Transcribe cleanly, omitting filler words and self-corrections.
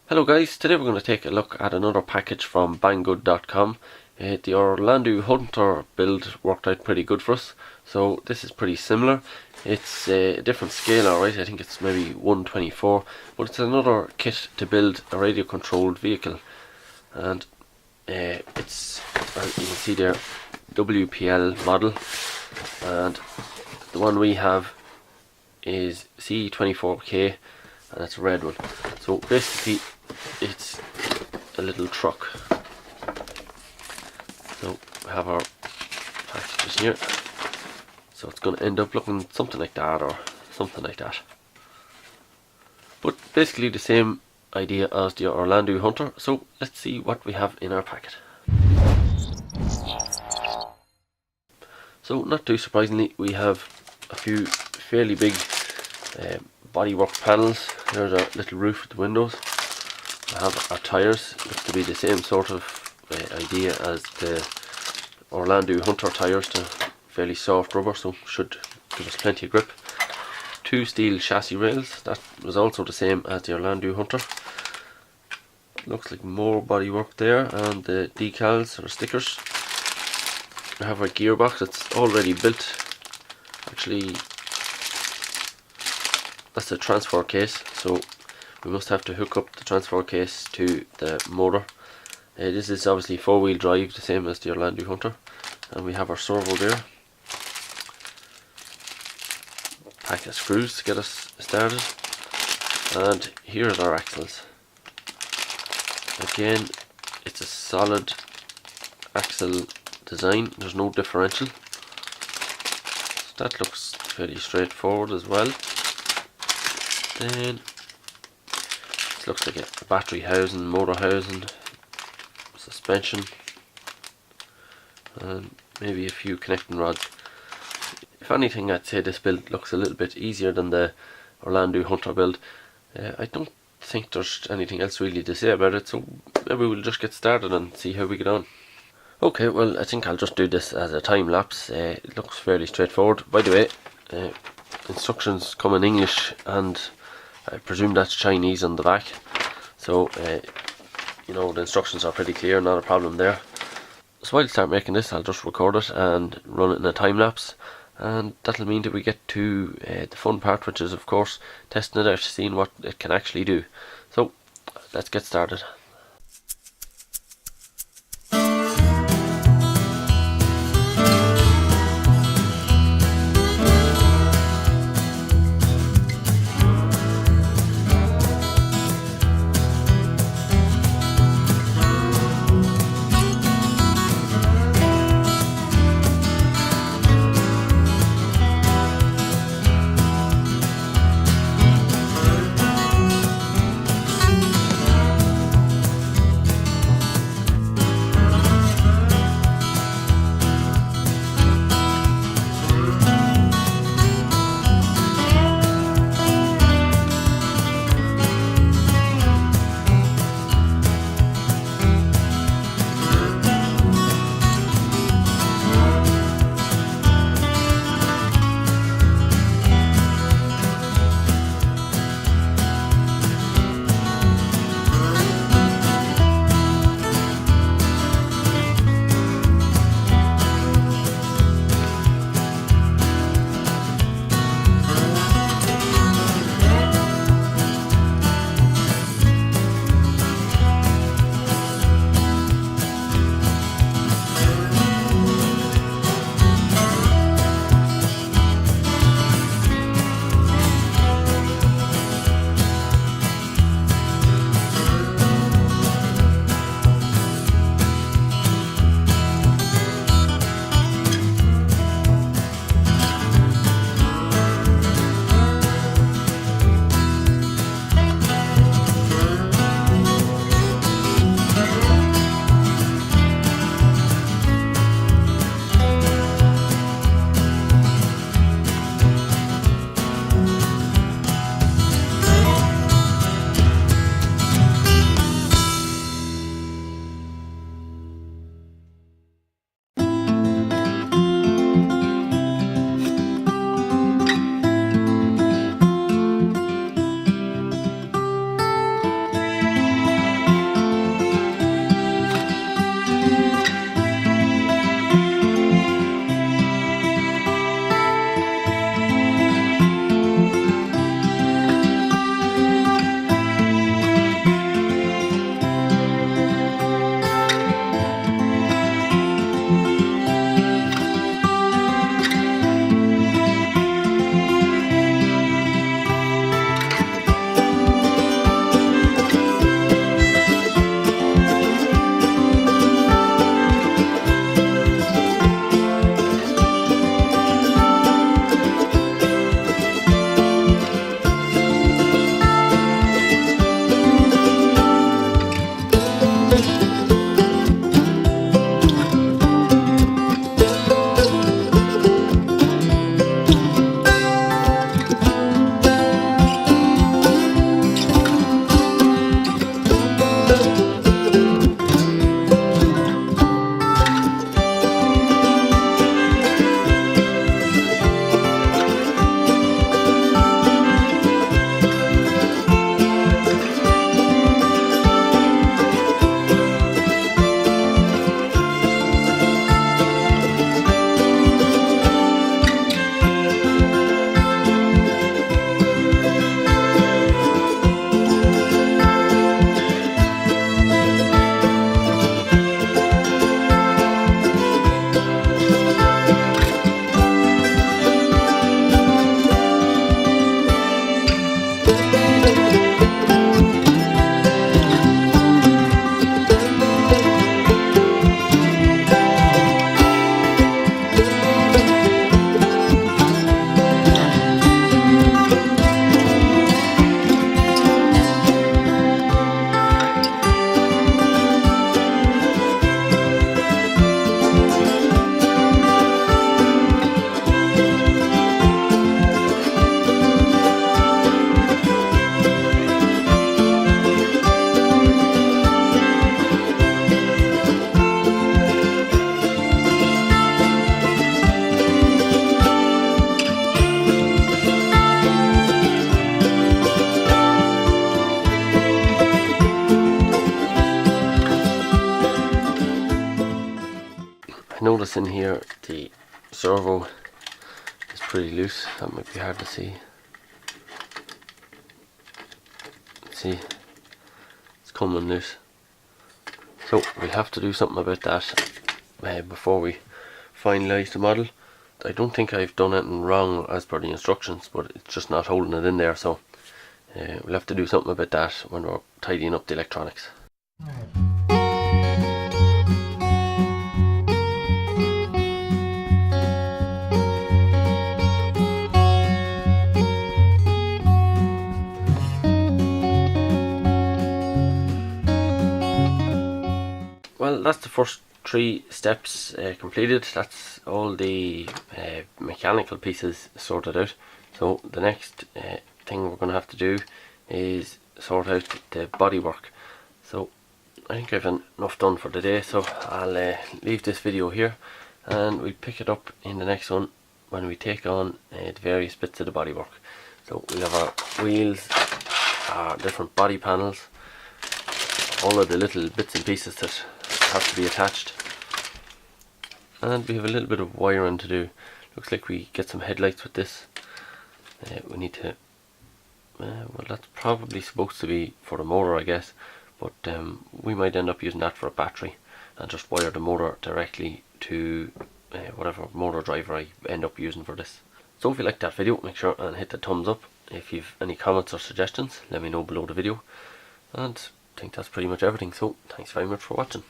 Hello guys, today we're going to take a look at another package from banggood.com. The Orlandoo Hunter build worked out pretty good for us, so this is pretty similar. It's a different scale, alright, I think it's maybe 1/24, but it's another kit to build a radio controlled vehicle. And it's, as you can see there, WPL model, and the one we have is C24K, and it's a red one. So basically it's a little truck. So we have our packages here, so it's going to end up looking something like that or something like that, but basically the same idea as the Orlandoo Hunter. So let's see what we have in our packet. So not too surprisingly, we have a few fairly big bodywork panels. There's our little roof with the windows. We have our tyres, looks to be the same sort of idea as the Orlandoo Hunter tyres, the fairly soft rubber, so should give us plenty of grip. Two steel chassis rails, that was also the same as the Orlandoo Hunter. Looks like more bodywork there, and the decals or stickers. We have our gearbox, it's already built. Actually, that's the transfer case, so we must have to hook up the transfer case to the motor. This is obviously 4-wheel drive, the same as the Orlandoo Hunter. And we have our servo there. Pack of screws to get us started. And here's our axles. Again, it's a solid axle design, there's no differential. So that looks fairly straightforward as well. Then it looks like a battery housing, motor housing, suspension, and maybe a few connecting rods. If anything, I'd say this build looks a little bit easier than the Orlandoo Hunter build. I don't think there's anything else really to say about it, so maybe we'll just get started and see how we get on. Okay, well, I think I'll just do this as a time lapse. It looks fairly straightforward. By the way, instructions come in English, and I presume that's Chinese on the back, so you know, the instructions are pretty clear, not a problem there. So I'll start making this, I'll just record it and run it in a time lapse, and that'll mean that we get to the fun part, which is of course testing it out, seeing what it can actually do. So let's get started. notice in here the servo is pretty loose. That might be hard to see. See, it's coming loose. So we'll have to do something about that before we finalise the model. I don't think I've done anything wrong as per the instructions, but it's just not holding it in there, so we'll have to do something about that when we're tidying up the electronics. Well, that's the first 3 steps completed. That's all the mechanical pieces sorted out. So the next thing we're going to have to do is sort out the bodywork. So I think I've enough done for today, so I'll leave this video here and we'll pick it up in the next one when we take on the various bits of the bodywork. So we'll have our wheels, our different body panels, all of the little bits and pieces that have to be attached, and we have a little bit of wiring to do. Looks like we get some headlights with this. We need to well, that's probably supposed to be for the motor, I guess, but we might end up using that for a battery and just wire the motor directly to whatever motor driver I end up using for this. So if you liked that video, make sure and hit the thumbs up. If you've any comments or suggestions, let me know below the video, and I think that's pretty much everything. So thanks very much for watching.